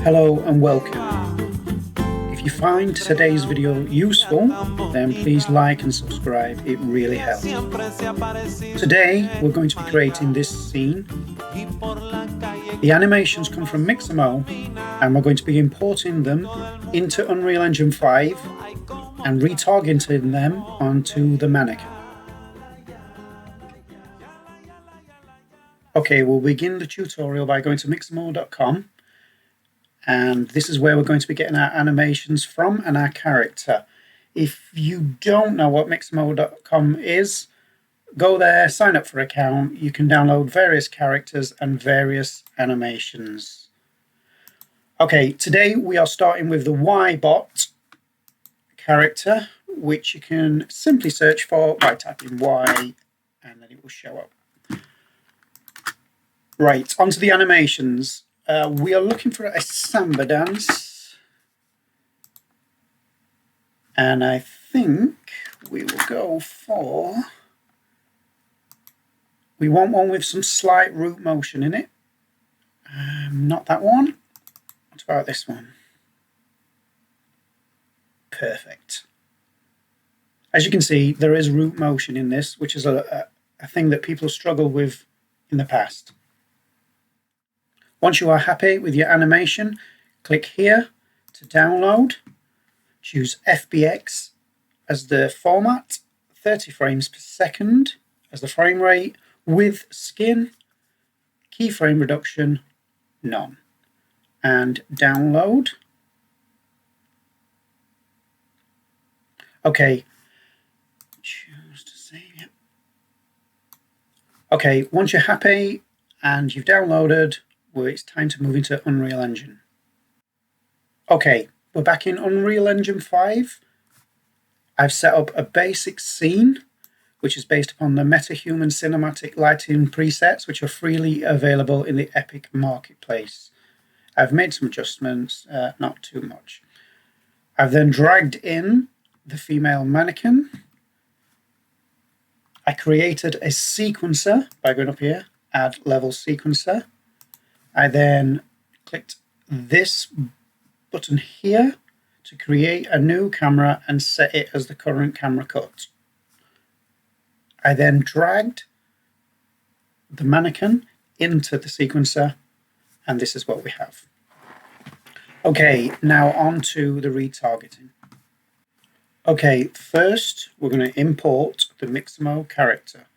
Hello and welcome. If you find today's video useful, then please like and subscribe, it really helps. Today we're going to be creating this scene. The animations come from Mixamo and we're going to be importing them into Unreal Engine 5 and retargeting them onto the mannequin. Okay, we'll begin the tutorial by going to mixamo.com, and this is where we're going to be getting our animations from and our character. If you don't know what mixamo.com is, go there, sign up for an account. You can download various characters and various animations. Okay, today we are starting with the Y-bot character, which you can simply search for by typing Y and then it will show up. Right, onto the animations. We are looking for a samba dance. And I think we will go for... We want one with some slight root motion in it. Not that one. What about this one? Perfect. As you can see, there is root motion in this, which is a thing that people struggle with in the past. Once you are happy with your animation, click here to download. Choose FBX as the format, 30 frames per second as the frame rate, with skin, keyframe reduction, none. And download. Okay. Choose to save it. Okay, once you're happy and you've downloaded, well, it's time to move into Unreal Engine. Okay, we're back in Unreal Engine 5. I've set up a basic scene, which is based upon the MetaHuman cinematic lighting presets, which are freely available in the Epic Marketplace. I've made some adjustments, not too much. I've then dragged in the female mannequin. I created a sequencer by going up here, add level sequencer. I then clicked this button here to create a new camera and set it as the current camera cut. I then dragged the mannequin into the sequencer, and this is what we have. Okay, now on to the retargeting. Okay, first we're going to import the Mixamo character.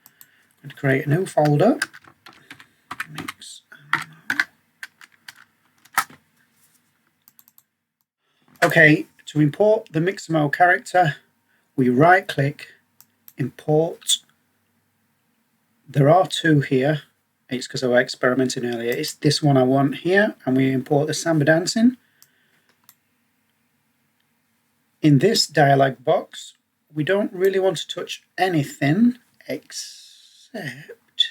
I'm going to create a new folder. Okay, to import the Mixamo character, we right-click, import. There are two here. It's because I was experimenting earlier. It's this one I want here, and we import the samba dancing. In this dialog box, we don't really want to touch anything except...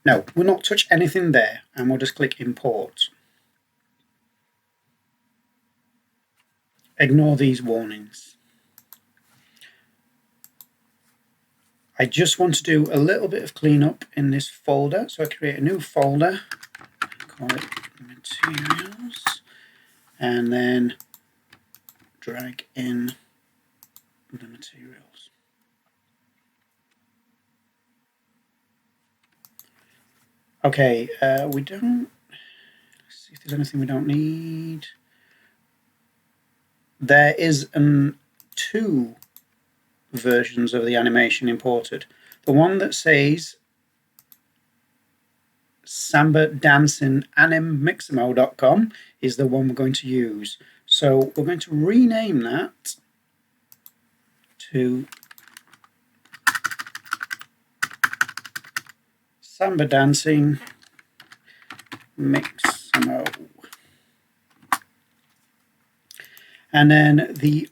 No, we'll not touch anything there, and we'll just click import. Ignore these warnings. I just want to do a little bit of cleanup in this folder, so I create a new folder, call it materials, and then drag in the materials. Okay, we don't, let's see if there's anything we don't need. There is two versions of the animation imported. The one that says Samba Dancing Anim Mixamo.com is the one we're going to use. So we're going to rename that to Samba Dancing Mixamo. And then the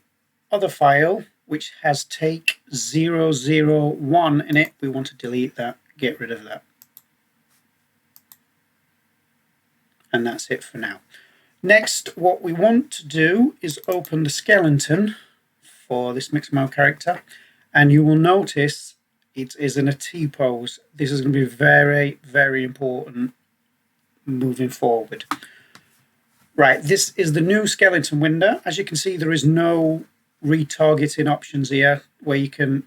other file, which has take 001 in it, we want to delete that, get rid of that. And that's it for now. Next, what we want to do is open the skeleton for this Mixamo character, and you will notice it is in a T-pose. This is going to be very, very important moving forward. Right, this is the new skeleton window. As you can see, there is no retargeting options here where you can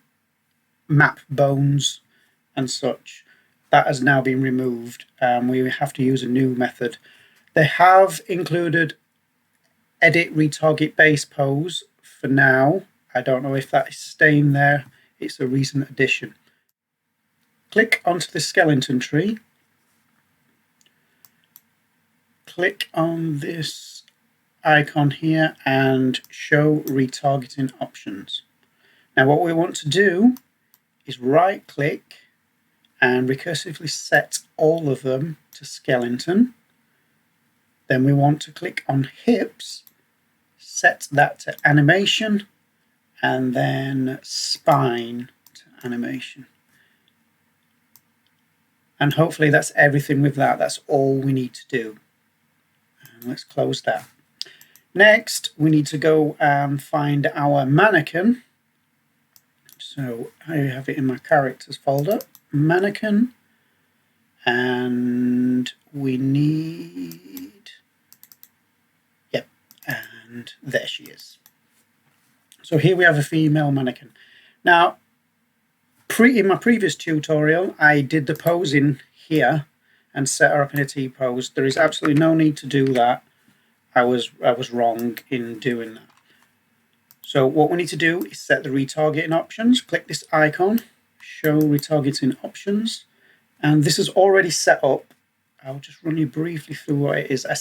map bones and such. That has now been removed. We have to use a new method. They have included edit retarget base pose for now. I don't know if that is staying there. It's a recent addition. Click onto the skeleton tree. Click on this icon here and show retargeting options. Now what we want to do is right click and recursively set all of them to skeleton. Then we want to click on hips, set that to animation, and then spine to animation. And hopefully that's everything with that. That's all we need to do. And let's close that. Next, we need to go and find our mannequin. So I have it in my characters folder, mannequin, and we need, yep, and there she is. So here we have a female mannequin. Now, in my previous tutorial, I did the posing here and set her up in a T-pose. There is absolutely no need to do that. I was wrong in doing that. So what we need to do is set the retargeting options. Click this icon, show retargeting options, and this is already set up. I'll just run you briefly through what it is. I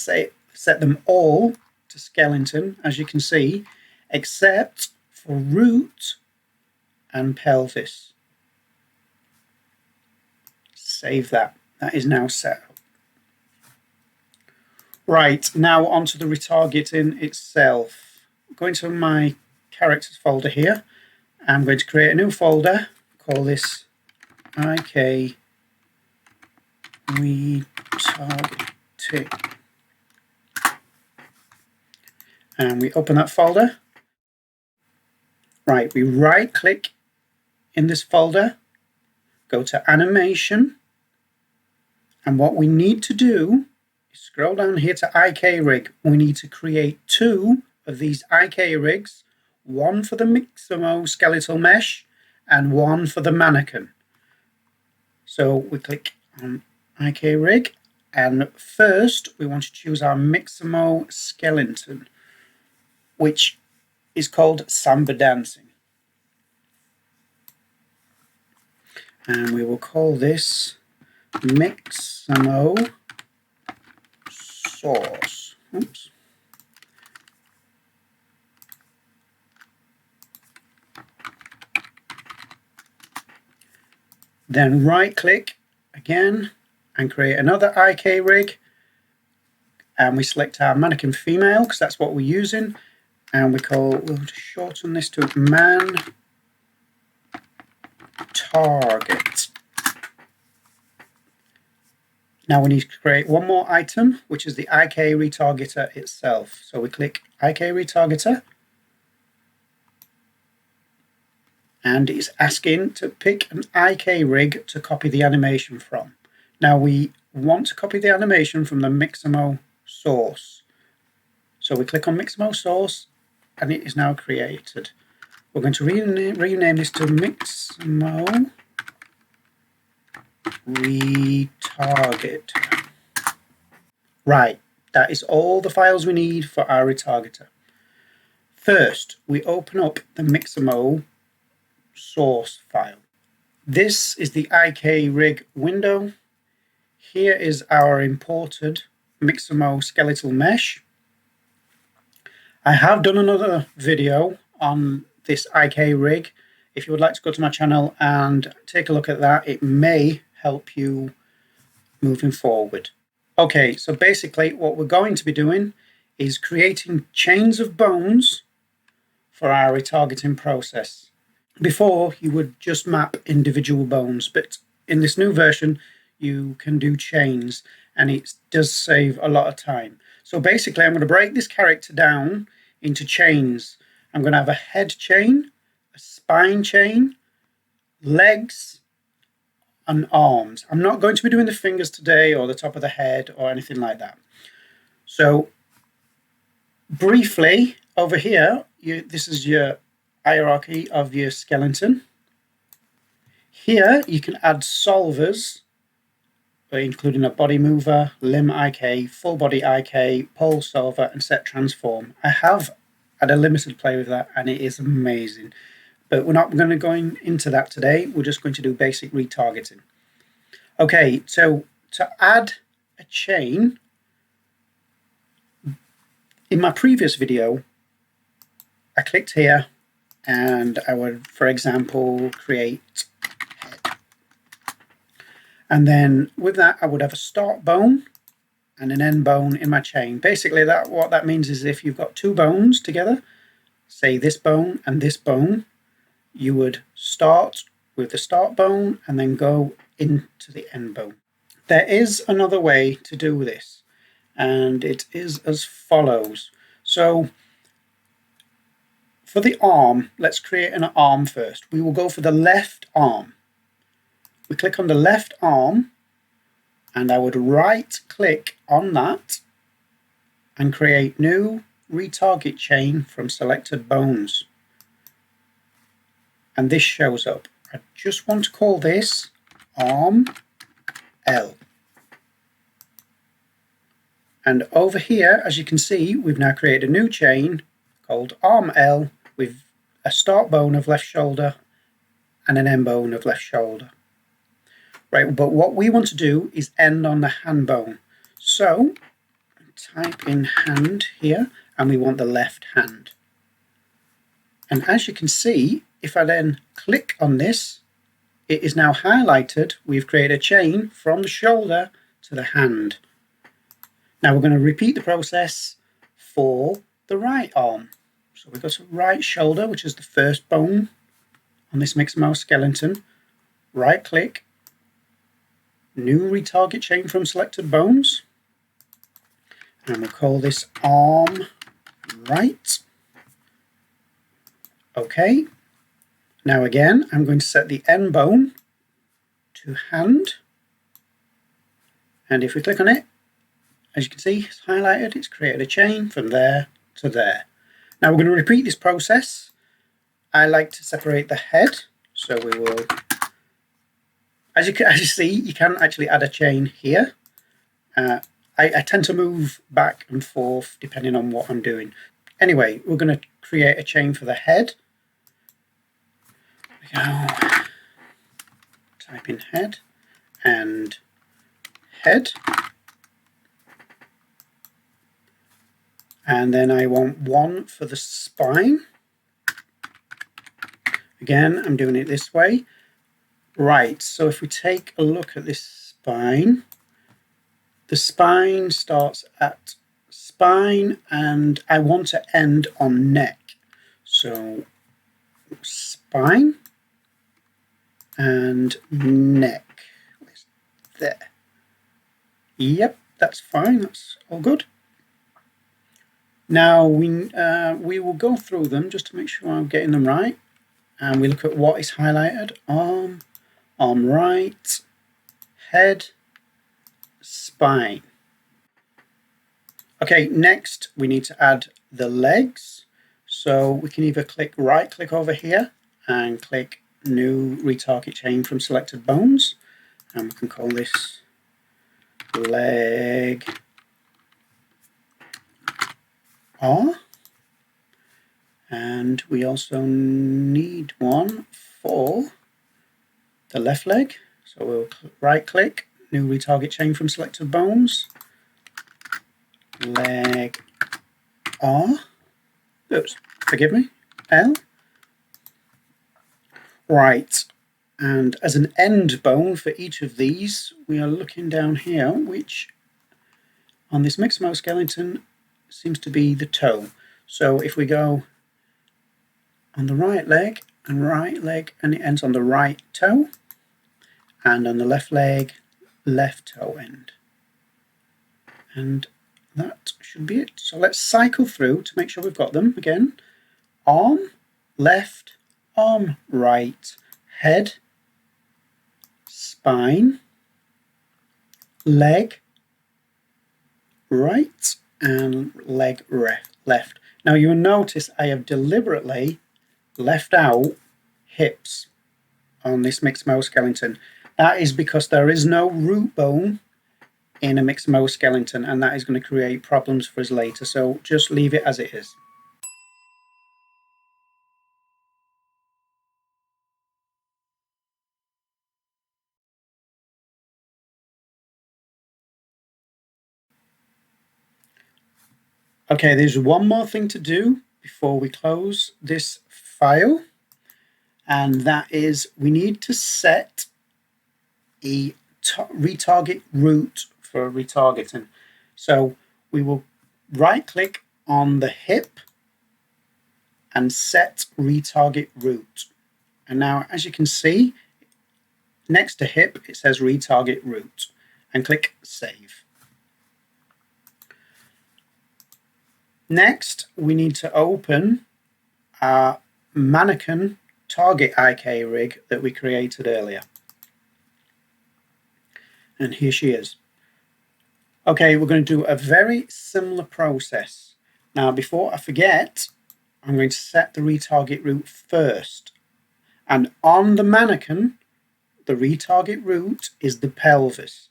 set them all to skeleton, as you can see, except for root and pelvis. Save that. That is now set up. Right, now onto the retargeting itself. Going to my characters folder here. I'm going to create a new folder. Call this IK Retargeting. And we open that folder. Right, we right click in this folder, go to animation, and what we need to do is scroll down here to IK rig. We need to create 2 of these IK rigs, one for the Mixamo skeletal mesh and one for the mannequin. So we click on IK rig, and first we want to choose our Mixamo skeleton, which is called Samba Dancing. And we will call this Mixamo Sauce. Oops. Then right click again and create another IK rig, and we select our mannequin female because that's what we're using, and we'll just shorten this to man target. Now we need to create one more item, which is the IK Retargeter itself. So we click IK Retargeter, and it's asking to pick an IK rig to copy the animation from. Now we want to copy the animation from the Mixamo source. So we click on Mixamo source, and it is now created. We're going to rename this to Mixamo Retarget. Right, that is all the files we need for our retargeter. First, we open up the Mixamo source file. This is the IK rig window. Here is our imported Mixamo skeletal mesh. I have done another video on this IK rig. If you would like to go to my channel and take a look at that, it may help you moving forward. Okay, so basically what we're going to be doing is creating chains of bones for our retargeting process. Before, you would just map individual bones, but in this new version, you can do chains, and it does save a lot of time. So basically, I'm going to break this character down into chains. I'm going to have a head chain, a spine chain, legs, and arms. I'm not going to be doing the fingers today or the top of the head or anything like that. So Briefly, over here, this is your hierarchy of your skeleton. Here you can add solvers, including a body mover, limb IK, full body IK, pole solver, and set transform. I have had a limited play with that and it is amazing. But we're not going to go into that today. We're just going to do basic retargeting. Okay, so to add a chain, in my previous video, I clicked here and I would, for example, create head. And then with that, I would have a start bone and an end bone in my chain. Basically, what that means is if you've got two bones together, say this bone and this bone, you would start with the start bone and then go into the end bone. There is another way to do this, and it is as follows. So for the arm, let's create an arm first. We will go for the left arm. We click on the left arm and I would right click on that and create new retarget chain from selected bones. And this shows up. I just want to call this arm L. And over here, as you can see, we've now created a new chain called arm L with a start bone of left shoulder and an end bone of left shoulder. Right, but what we want to do is end on the hand bone. So type in hand here and we want the left hand. And as you can see, if I then click on this, it is now highlighted. We've created a chain from the shoulder to the hand. Now we're going to repeat the process for the right arm. So we go to right shoulder, which is the first bone on this Mixamo skeleton. Right click, new retarget chain from selected bones. And we'll call this arm right. Okay. Now again, I'm going to set the end bone to hand. And if we click on it, as you can see, it's highlighted. It's created a chain from there to there. Now we're going to repeat this process. I like to separate the head. So we will, as you see, you can actually add a chain here. I tend to move back and forth depending on what I'm doing. Anyway, we're going to create a chain for the head. Go. Type in head and head. And then I want one for the spine. Again, I'm doing it this way. Right, so if we take a look at this spine, the spine starts at spine and I want to end on neck. So spine and neck. There. Yep, that's fine. That's all good. Now we will go through them just to make sure I'm getting them right. And we look at what is highlighted. Arm, arm right, head, spine. Okay, next we need to add the legs. So we can either right click over here and click new retarget chain from selected bones. And we can call this leg R. And we also need one for the left leg. So we'll right click, new retarget chain from selected bones, leg R, oops, forgive me, L. Right, and as an end bone for each of these, we are looking down here, which on this Mixamo skeleton seems to be the toe. So if we go on the right leg, and it ends on the right toe, and on the left leg, left toe end. And that should be it. So let's cycle through to make sure we've got them again. Arm, left, arm, right, head, spine, leg, right, and leg left. Now you'll notice I have deliberately left out hips on this Mixamo skeleton. That is because there is no root bone in a Mixamo skeleton, and that is going to create problems for us later, so just leave it as it is. Okay, there's one more thing to do before we close this file, and that is we need to set a retarget route for retargeting. So we will right click on the hip and set retarget route. And now, as you can see, next to hip it says retarget route, and click save. Next, we need to open our mannequin target IK rig that we created earlier. And here she is. Okay, we're going to do a very similar process. Now, before I forget, I'm going to set the retarget route first. And on the mannequin, the retarget route is the pelvis.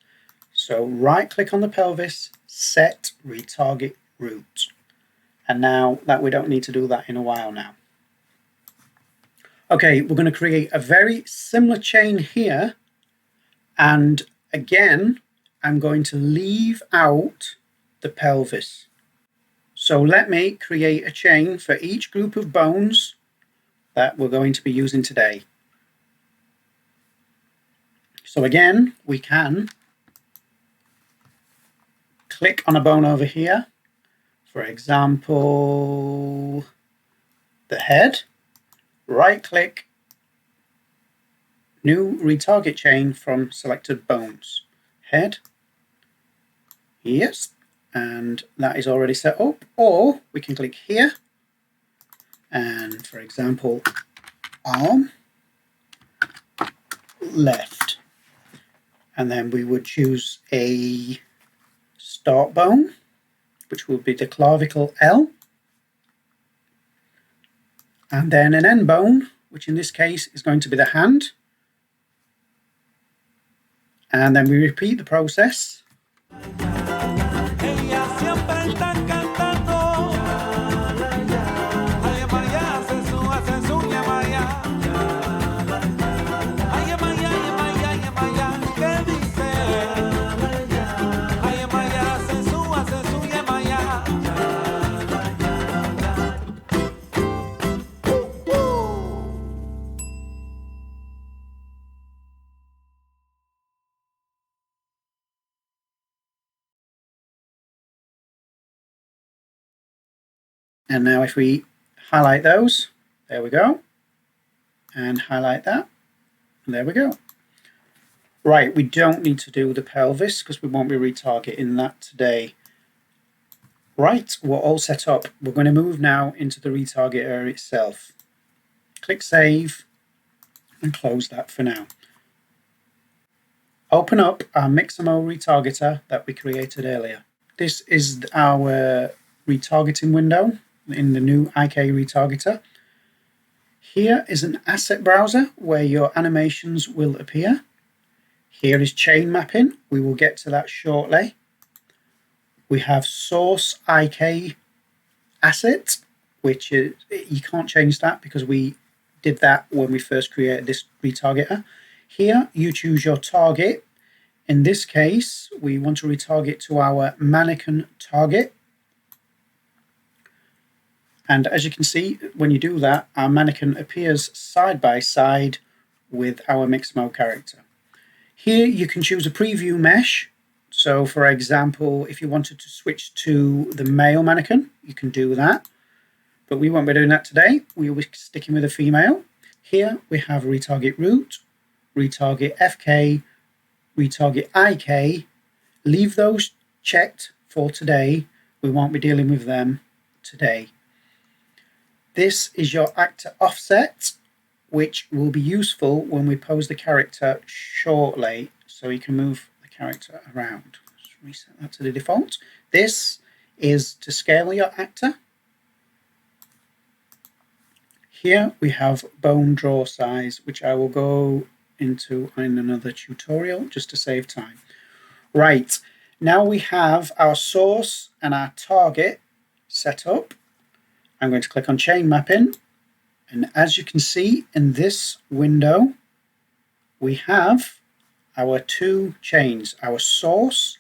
So right click on the pelvis, set retarget route. And now that we don't need to do that in a while now. Okay, we're going to create a very similar chain here. And again, I'm going to leave out the pelvis. So let me create a chain for each group of bones that we're going to be using today. So again, we can click on a bone over here. For example, the head, right click, new retarget chain from selected bones. Head, yes, and that is already set up. Or we can click here, and for example, arm, left. And then we would choose a start bone, which will be the clavicle L, and then an end bone, which in this case is going to be the hand, and then we repeat the process. And now if we highlight those, there we go, and highlight that, and there we go. Right, we don't need to do the pelvis because we won't be retargeting that today. Right, we're all set up. We're going to move now into the retargeter itself. Click save and close that for now. Open up our Mixamo retargeter that we created earlier. This is our retargeting window in the new IK retargeter. Here is an asset browser where your animations will appear. Here is chain mapping. We will get to that shortly. We have source IK asset, which is, you can't change that because we did that when we first created this retargeter. Here you choose your target. In this case, we want to retarget to our mannequin target. And as you can see, when you do that, our mannequin appears side by side with our Mixamo character. Here you can choose a preview mesh. So for example, if you wanted to switch to the male mannequin, you can do that. But we won't be doing that today. We will be sticking with the female. Here we have retarget root, retarget FK, retarget IK. Leave those checked for today. We won't be dealing with them today. This is your actor offset, which will be useful when we pose the character shortly, so you can move the character around. Let's reset that to the default. This is to scale your actor. Here we have bone draw size, which I will go into in another tutorial just to save time. Right, now we have our source and our target set up. I'm going to click on chain mapping, and as you can see in this window, we have our two chains, our source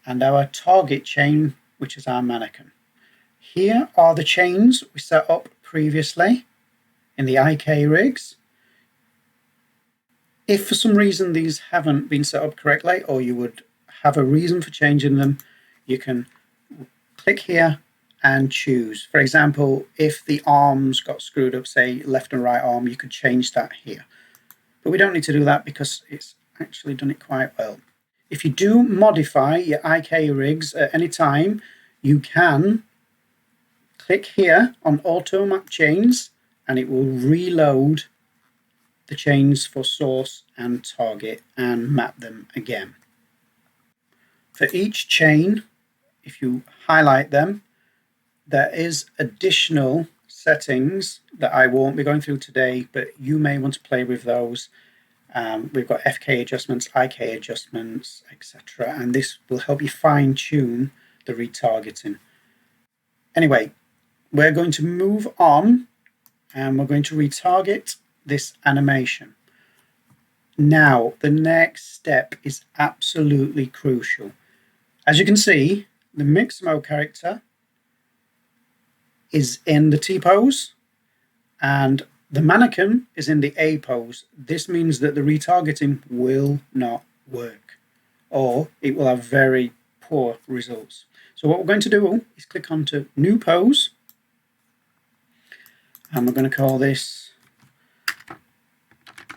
and our target chain, which is our mannequin. Here are the chains we set up previously in the IK rigs. If for some reason these haven't been set up correctly, or you would have a reason for changing them, you can click here and choose. For example, if the arms got screwed up, say left and right arm, you could change that here. But we don't need to do that because it's actually done it quite well. If you do modify your IK rigs at any time, you can click here on Auto Map Chains and it will reload the chains for source and target and map them again. For each chain, if you highlight them, there is additional settings that I won't be going through today, but you may want to play with those. We've got FK adjustments, IK adjustments, etc. And this will help you fine tune the retargeting. Anyway, we're going to move on and we're going to retarget this animation. Now, the next step is absolutely crucial. As you can see, the Mixamo character is in the T pose and the mannequin is in the A pose. This means that the retargeting will not work, or it will have very poor results. So what we're going to do is click onto New Pose, and we're going to call this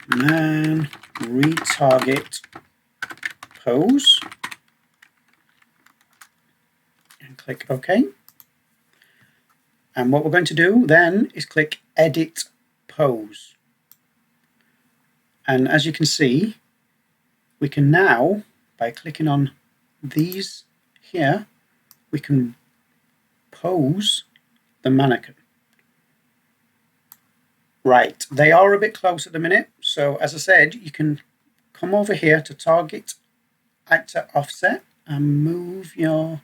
Man Retarget Pose, and click OK. And what we're going to do then is click Edit Pose. And as you can see, we can now, by clicking on these here, we can pose the mannequin. Right, they are a bit close at the minute. So as I said, you can come over here to Target Actor Offset and move your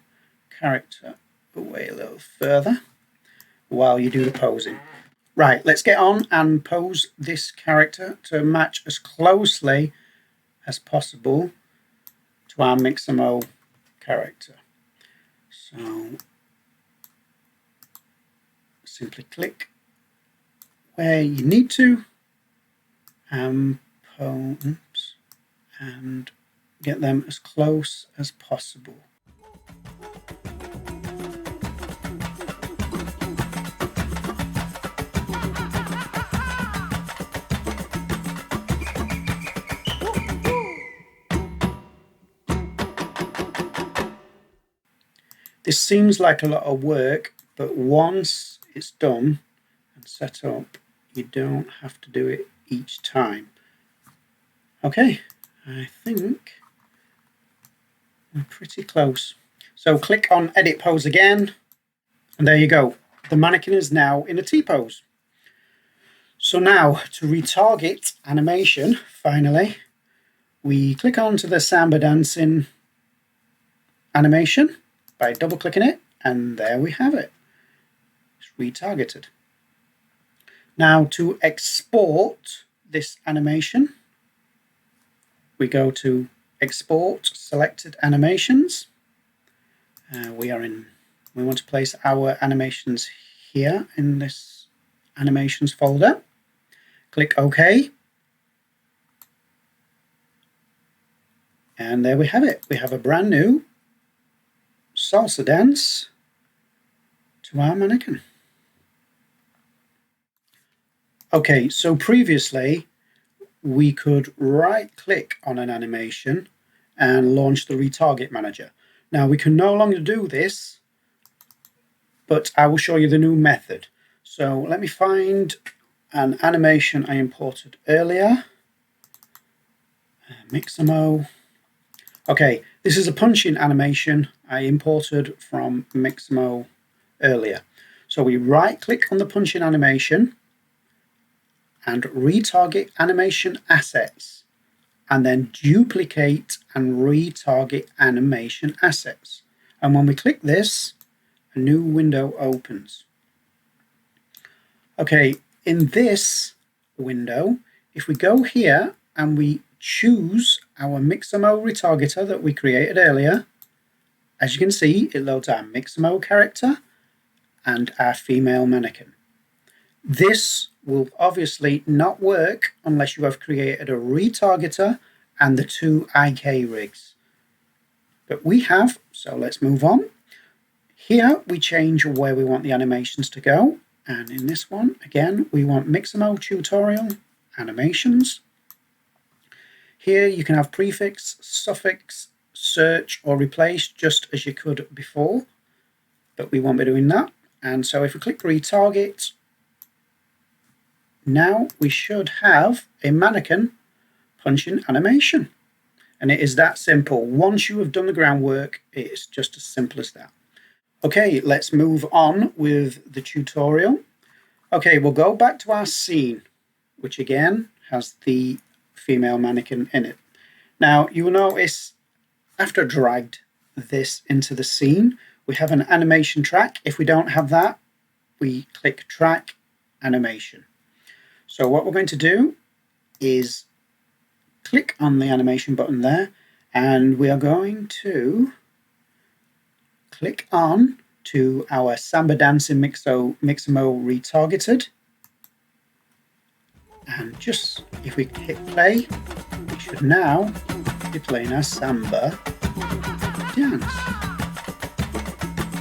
character away a little further while you do the posing. Right, let's get on and pose this character to match as closely as possible to our Mixamo character. So simply click where you need to and get them as close as possible. This seems like a lot of work, but once it's done and set up, you don't have to do it each time. Okay, I think we're pretty close. So click on Edit Pose again, and there you go. The mannequin is now in a T-pose. So now, to retarget animation, finally, we click onto the Samba dancing animation by double-clicking it, and there we have it. It's retargeted. Now, to export this animation, we go to Export Selected Animations. We want to place our animations here in this Animations folder. Click OK. And there we have it. We have a brand new salsa dance to our mannequin. Okay, so previously we could right click on an animation and launch the Retarget Manager. Now we can no longer do this, but I will show you the new method. So let me find an animation I imported earlier. Mixamo. Okay, this is a punching animation I imported from Mixamo earlier. So we right click on the punching animation and retarget animation assets, and then duplicate and retarget animation assets. And when we click this, a new window opens. Okay, in this window, if we go here and we choose our Mixamo retargeter that we created earlier, as you can see, it loads our Mixamo character and our female mannequin. This will obviously not work unless you have created a retargeter and the 2 IK rigs. But we have, so let's move on. Here we change where we want the animations to go. And in this one, again, we want Mixamo tutorial animations. Here you can have prefix, suffix, search or replace just as you could before, but we won't be doing that. And so if we click retarget, now we should have a mannequin punching animation. And it is that simple. Once you have done the groundwork, it's just as simple as that. Okay, let's move on with the tutorial. Okay, we'll go back to our scene, which again has the female mannequin in it. Now, you will notice after I dragged this into the scene, we have an animation track. If we don't have that, we click track animation. So what we're going to do is click on the animation button there, and we are going to click on to our Samba Dancing Mixamo Retargeted. And just if we hit play, we should now be playing our Samba dance.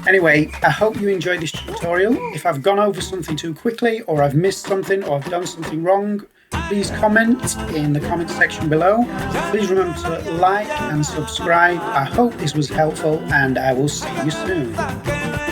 Anyway, I hope you enjoyed this tutorial. If I've gone over something too quickly, or I've missed something, or I've done something wrong, please comment in the comment section below. Please remember to like and subscribe. I hope this was helpful, and I will see you soon.